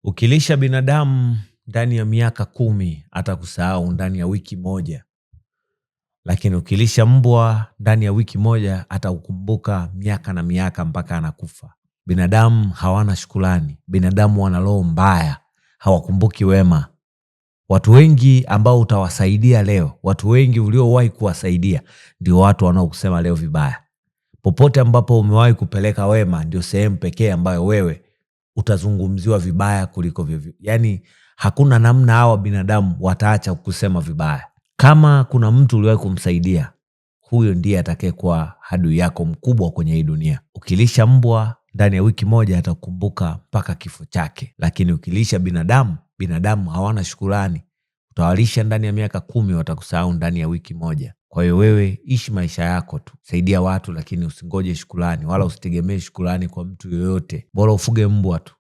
Ukilisha binadamu ndani ya miaka 10 atakusahau ndani ya wiki moja. Lakini ukilisha mbwa ndani ya wiki moja atakukumbuka miaka na miaka mpaka anakufa. Binadamu hawana shukrani. Binadamu wana roho mbaya. Hawakumbuki wema. Watu wengi ambao utawasaidia leo, watu wengi uliowahi kuwasaidia, ndio watu wanaokusema leo vibaya. Popote ambapo umewahi kupeleka wema, ndio sehemu pekee ambayo wewe utazungumziwa vibaya kuliko vivyo. Yani hakuna namna hawa binadamu wataacha kukusema vibaya. Kama kuna mtu uliwahi kumsaidia, huyo ndiye atakayekuwa adui yako mkubwa kwenye hii dunia. Ukilisha mbwa ndani ya wiki moja atakukumbuka mpaka kifo chake. Lakini ukilisha binadamu hawana shukrani. Utawalisha ndani ya miaka 10 watakusahau ndani ya wiki moja. Kwa hiyo wewe ishi maisha yako tu. Saidia watu lakini usingoje shukrani wala usitegemee shukrani kwa mtu yoyote. Bora ufuge mbwa tu.